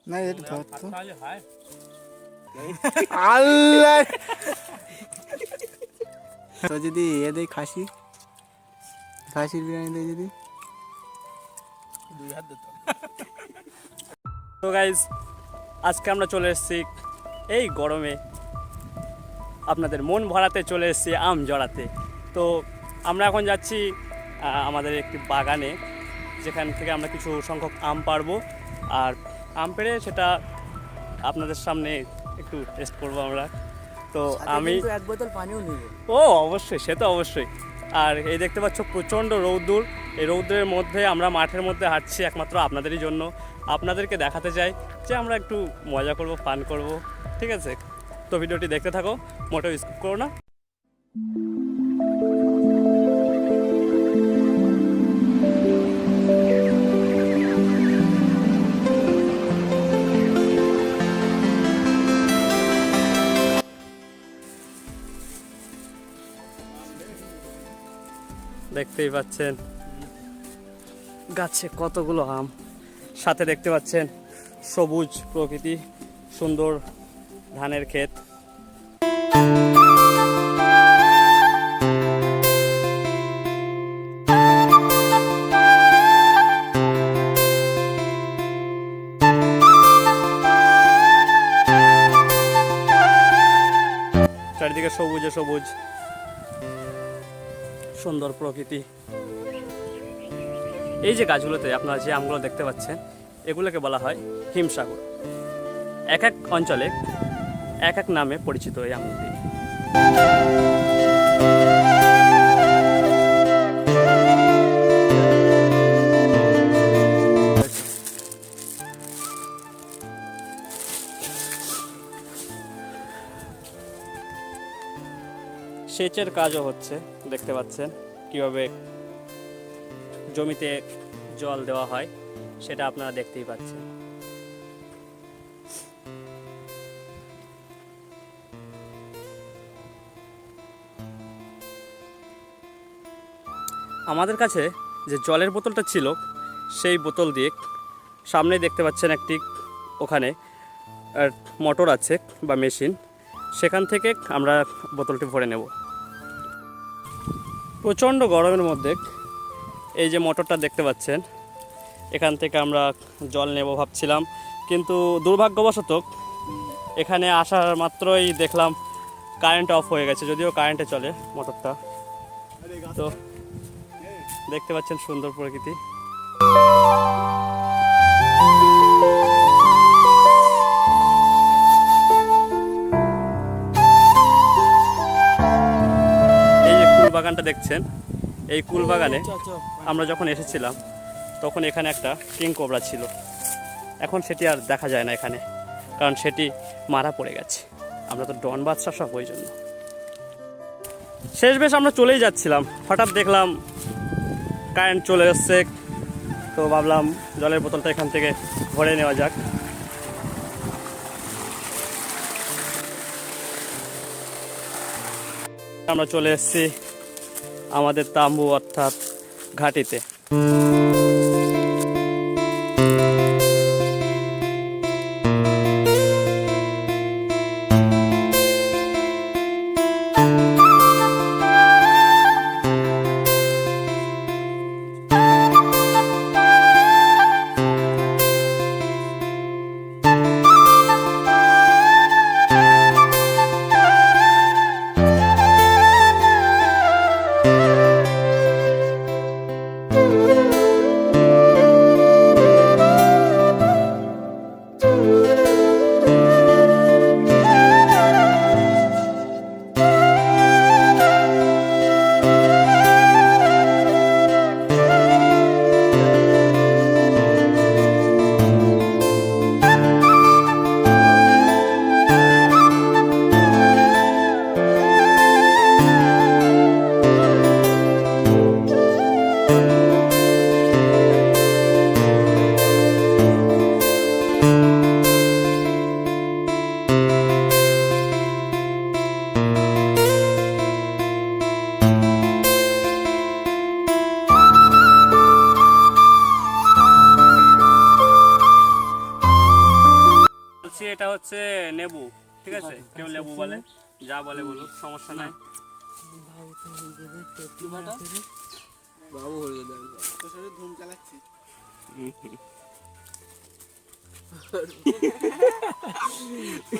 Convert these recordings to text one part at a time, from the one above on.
না এটা ধর তো আল্লাহ তো যদি এ দেই খাসির বিরিয়ানি দেই যদি তো গাইজ আজকে আমরা চলে এসেছি এই গরমে আপনাদের মন ভরাতে চলে এসেছি আম জড়াতে। তো আমরা এখন যাচ্ছি আমাদের একটি বাগানে, যেখান থেকে আমরা কিছু সংখ্যক আম পারবো, আর আম পেড়ে সেটা আপনাদের সামনে একটু টেস্ট করবো আমরা। তো আমি এক বোতল পানিও নিব। ও অবশ্যই, সে তো অবশ্যই। আর এই দেখতে পাচ্ছ প্রচণ্ড রৌদ্র, এই রৌদ্রের মধ্যে আমরা মাঠের মধ্যে হাঁটছি একমাত্র আপনাদেরই জন্য। আপনাদেরকে দেখাতে চাই যে আমরা একটু মজা করব, ফান করব, ঠিক আছে? তো ভিডিওটি দেখতে থাকো, মোটেও স্কিপ করো না। দেখতেই পাচ্ছেন গাছে কতগুলো আম, সাথে দেখতে পাচ্ছেন সবুজ প্রকৃতি, সুন্দর ধানের ক্ষেত। চারিদিকে সবুজে সবুজ সুন্দর প্রকৃতি। এই যে গাছগুলোতে আপনারা যে আমগুলো দেখতে পাচ্ছেন, এগুলোকে বলা হয় হিমসাগর। এক এক অঞ্চলে এক এক নামে পরিচিত এই আমগুলি। সেচের কাজও হচ্ছে, দেখতে পাচ্ছেন কিভাবে জমিতে জল দেওয়া হয়, সেটা আপনারা দেখতেই পাচ্ছেন। আমাদের কাছে যে জলের বোতলটা ছিল, সেই বোতল দিয়ে সামনেই দেখতে পাচ্ছেন একটি ওখানে মোটর আছে বা মেশিন, সেখান থেকে আমরা বোতলটি ভরে নেব। প্রচণ্ড গরমের মধ্যে এই যে মোটরটা দেখতে পাচ্ছেন, এখান থেকে আমরা জল নেব ভাবছিলাম, কিন্তু দুর্ভাগ্যবশত এখানে আসার মাত্রই দেখলাম কারেন্ট অফ হয়ে গেছে, যদিও কারেন্টে চলে মোটরটা। তো দেখতে পাচ্ছেন সুন্দর প্রকৃতি। এই যে কুল বাগানটা দেখছেন, এই কুল বাগানে আমরা যখন এসেছিলাম তখন এখানে একটা কিং কোবরা ছিল। এখন সেটি আর দেখা যায় না এখানে, কারণ সেটি মারা পড়ে গেছে। আমরা তো ডন বাদশা সব, ওই জন্য। শেষ বেশ আমরা চলেই যাচ্ছিলাম, হঠাৎ দেখলাম কারেন্ট চলে এসছে। তো ভাবলাম জলের বোতলটা এখান থেকে ভরে নেওয়া যাক। আমরা চলে এসেছি আমাদের তাম্বু অর্থাৎ ঘাটিতে। বলছি এটা হচ্ছে নেবু, ঠিক আছে? কেউ লেবু বলে, যা বলে বলুক, সমস্যা নাই। বাবু হয়ে যাবে তোর সাথে ধুম চালাচ্ছি।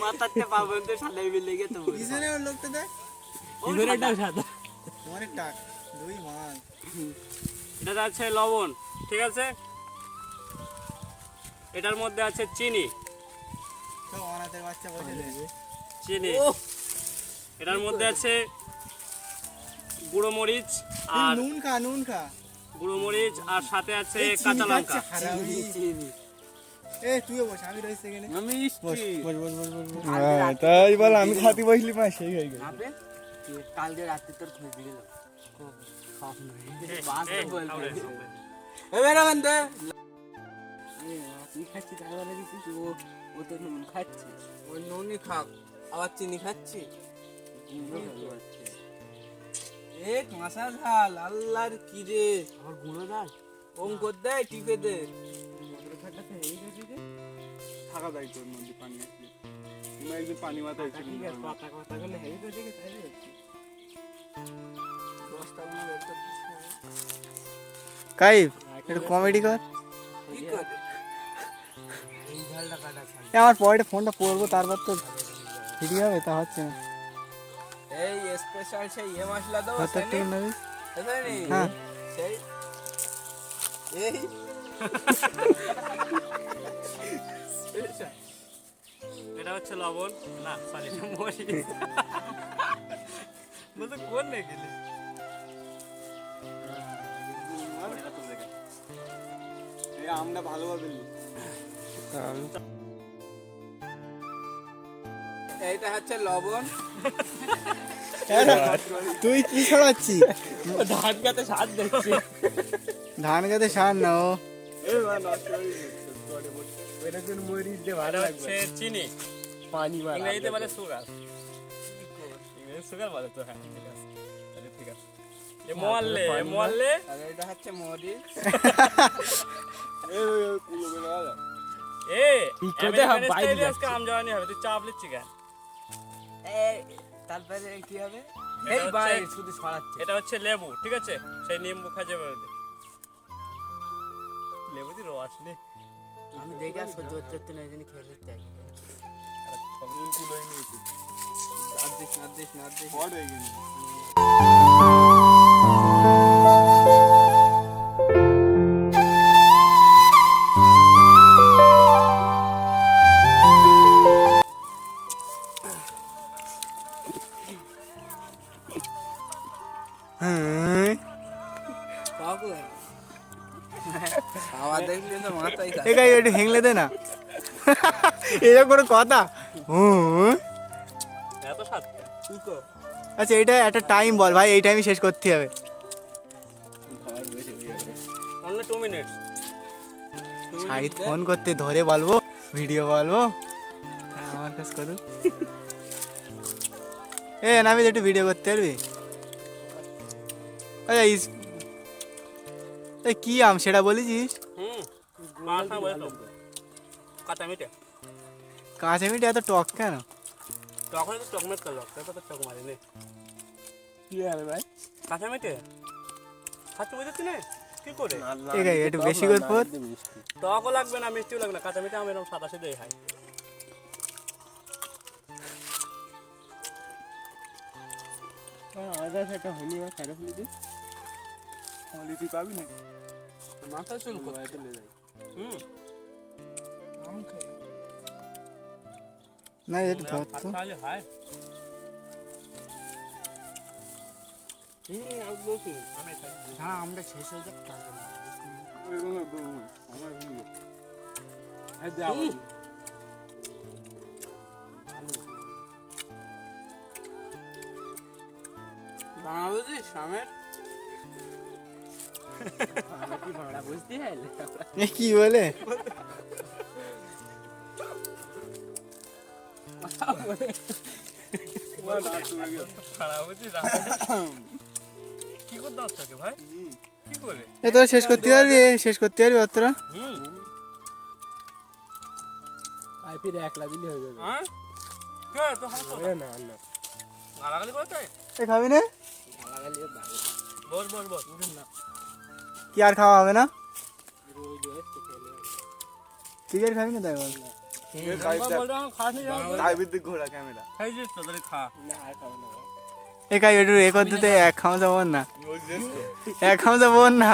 মাথাতে পাবন তো সালাই মিলে গেছে তো কিসেরে ওর লোকটা দেখ ইধরেটাও সাদা অনেক টাক দুই মাল। এটা আছে লবণ, ঠিক আছে? এটার মধ্যে আছে চিনি, তো অনাথের বাচ্চা বসে রয়েছে। চিনি। এটার মধ্যে আছে গুঁড়ো মরিচ আর নুন খা নুন খা। গুঁড়ো মরিচ আর সাথে আছে এই চিনি কাঁচা লঙ্কা। খাচ্ছে, হারামি। চিনি এ তুইও বস, আমি রয়েছি এখানে। আমি বস মিষ্টি বস বস বস বস, বস। হ্যাঁ, তাই বল আমি খাতি বসলি মা সেই হয়ে গেল। আপে কালকে রাতে তোর খোঁজ দিল খাপ নাই এই, বাস এই, বল খাও রে, এ খাও রে। বেরা বন্ধে তুই খাচ্ছিস তাই বলে দিছিস ও তো নুন খাচ্ছে ও নুনই খাক আবার চিনি খাচ্ছে এ কাঁচা ঝাল আল্লাহর কি রে আমার গুঁড়ো ঝাল অঙ্ক দেয় টিপে দে থাকা যায় তোর মধ্যে পানি আসলে তুমি একদিন পানি মাথায় ছিল ঠিক আছে পাতা কথা গুলো হেই তো দেখে তাই দশটা গুলো বের করছিস কাইফ একটু কমেডি কর। কি করে এই ঝালটা কাটা খাই এ আমার পকেটে ফোনটা পড়বো তারপর তো ভিডিও হবে, তা হচ্ছে না। এই স্পেশাল সেই এ মশলা দাও কত টাকা নেবে? হ্যাঁ। সেই এই এটা হচ্ছে লবণ, না সরি মরিচ। বলতে কোন নে গেলে এই আমরা ভালোভাবে নিই। এইটা হচ্ছে লবণ তুই কি ছড়াচ্ছি? ধান গাতে স্বাদ দেখছি ধান গাছে সার না ও। মরিচ দিয়ে এটা হচ্ছে চিনি, পানি ইংরেজিতে বলে সুগার। ইংরেজি সুগার বলে তো, হ্যাঁ ঠিক আছে, তাহলে ঠিক আছে। এ মোয়াল্লে, এ মোয়াল্লে। আর এটা হচ্ছে মরিচ এ করতে হবে, আমেরিকান বাইরে স্টাইলে আজকে আম জানি হবে, তুই চাপ লিচ্ছি কেন? তারপরে কি হবে এটা এই হচ্ছে- ভাই শুধু ছড়াচ্ছে এটা হচ্ছে লেবু, ঠিক আছে? সেই নিম্বু খাজে বলে লেবু দি রস নে। আমি দেখে আর সহ্য হচ্ছে না এই জন্য খেয়ে নিতে চাই হ্যাঁ। খাওয়া দেখলে তো মাথায় এ গাই একটু হেংলে দে না। এটা কোনো কথা? হুম। এত স্বাদ। আচ্ছা এটা একটা টাইম বল ভাই, এই টাইমে শেষ করতে হবে। Only 2 minutes. সাইড ফোন করতে ধরে বলবো, ভিডিও বলবো। হ্যাঁ, আমার কাছে করু। এ নামি একটু ভিডিও করতে পারবি? এই কি আম সেটা বলেছিস? মাথা বলে তো কাঁচা মিটে, কাঁচা মিঠে এত টক কেন? তখন তো চকমেট করলো, তারপর তো চক মারিনি। কি হবে ভাই কাঁচা মিটে খাচ্ছ বুঝেছি না কি করে? এ গাই একটু বেশি করে পর। টকও লাগবে না, মিষ্টিও লাগবে না, কাঁচা মিঠে আমি এরকম সাদা সিধেই খাই। একটা হলি বা ফেরত নিতে তুই পাবি না? মাথা চুল করতে হুম, না একটু ধর তো। তাহলে হয়। আমি খাই। হ্যাঁ আমরা শেষ হয়ে যাক বাংলাদেশ সামের কি ভাড়া বুঝতে হলে এ কি বলে? কি করতে হচ্ছে ভাই? কি করে? এ তো শেষ করতে পারবি, শেষ করতে পারবি অতটা? হুম, পাইপের একলা দিলে হয়ে যাবে। হ্যাঁ কে তো হাসো না না গালাগালি করতে এ খাবি না? গালাগালি ভালো বস বস বস উঠুন না কি আর খাওয়া হবে না? রোজ রোজ তো খেলে তুই আর খাবি না তাই বল। বল রहा हूं खास नहीं जाओ আইবিতে ঘোরা ক্যামেরা। খাই যে তোদের খা না আর খাবো না এ খাই একটু এ করতে দে, এক খামচা বোন না, এক খামচা বোন না।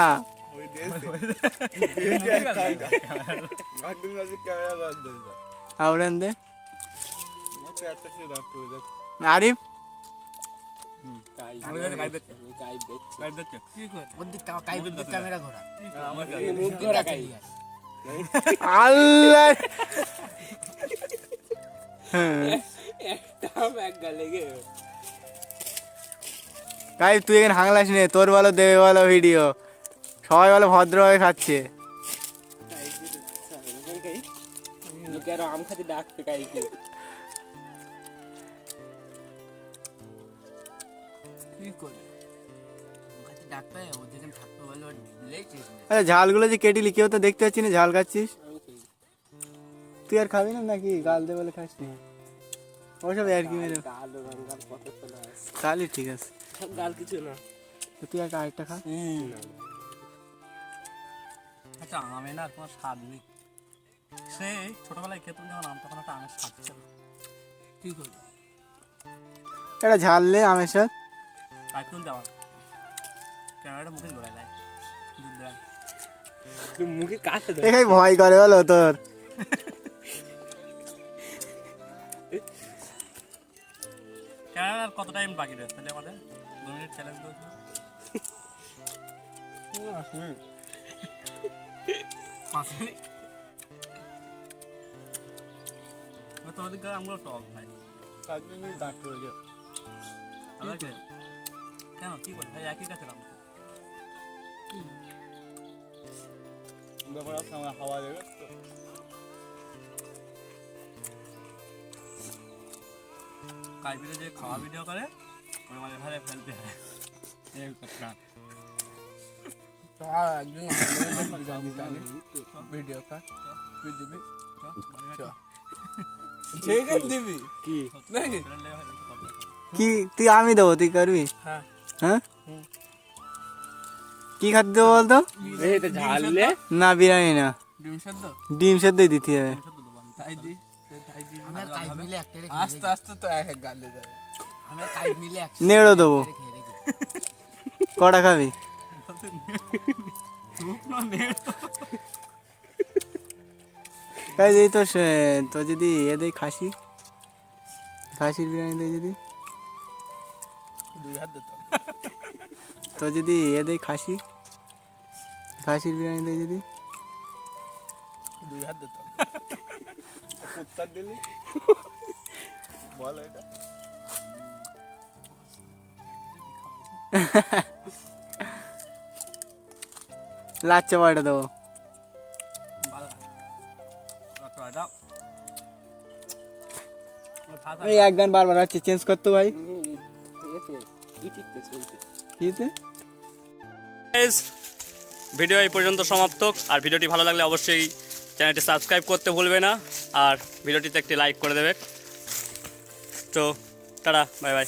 আউরান দে আরিফ। আমি দেখছি গাইব দেখছি কি কর ওদিক কাইবের ক্যামেরা ঘোরা আমার মুখ ঘোরা কাই আল্লাহ হ্যাঁ একটা ব্যাগ গালে গে গাই তুই এখানে হাংলাস নে, তোর বলো দেবে বলো ভিডিও, সবাই বলো ভদ্রভাবে খাচ্ছে। লোকে আরো আম খাতে ডাকতে কাইকে কি করে খাতে ডাকতে ও যেখানে থাকতে বলে লেট আরে ঝালগুলো যে কেটেলি কেউ তো দেখতে পাচ্ছি না, ঝাল খাচ্ছিস। তুই আর খাবি না নাকি? গাল দে বলে খাস না, ওসব আর কি মেরে গাল রঙার কত না তাহলে ঠিক আছে। গাল কিছু না তো তুই আর আরেকটা খা। আচ্ছা আমে না কোনো স্বাদ নেই, সেই ছোটবেলায় খেতাম যখন আম তখন একটা আমের স্বাদ ছিল। কি করে এটা ঝাললে আমের সাথে আইফোন দেওয়া ক্যামেরাটা মুখে ঘোরায় দেয় দুধ দেয় তুই মুখে কাছে দে এখানে ভয় করে বলো তোর। ক্যামেরার কত টাইম বাকি রয়েছে তাহলে আমাদের 2 মিনিট চ্যালেঞ্জ দিয়েছে তোমাদের গায়ে আমগুলো টক ভাই আমাকে কেন কি বল ভাই একই কাছে রাখো হাওয়া দেবে কাইবিরে যে খাওয়া ভিডিও করে ওর মাঝে ভাড়ে ফেলতে হয় এই কথা একদিন ভিডিও কা তুই দিবি ঠিক আছে দিবি কি নাকি কি? তুই আমি দেবো, তুই করবি? হ্যাঁ হ্যাঁ কি খাতে দেবো বলতো? এই তো ঝাললে না বিরিয়ানি না, ডিম সেদ্ধ ডিম সেদ্ধই দিতে হবে। তাই দি তাই দি আমরা কাই মিলে একটা আস্তে আস্তে তো এক গালে যাবে আমরা কাই মিলে একটা নেড়ো দেবো। কটা খাবি? এই তো তো যদি এ দেয় খাসি, খাসির বিরিয়ানি দেয় যদি, দুই হাত দিতে তো যদি এ দেয় খাসি, খাসির বিরিয়ানি দেয় যদি, দুই হাত দিতে উত্তর দিলি বল এটা লাচ্চা পাটা দেবো। এই এক গান বারবার আছে, চেঞ্জ করতো ভাই। ভিডিও এই পর্যন্ত সমাপ্ত। আর ভিডিওটি ভালো লাগলে অবশ্যই চ্যানেলটি সাবস্ক্রাইব করতে ভুলবে না, আর ভিডিওটিতে একটি লাইক করে দেবে। তো টাটা, বাই বাই।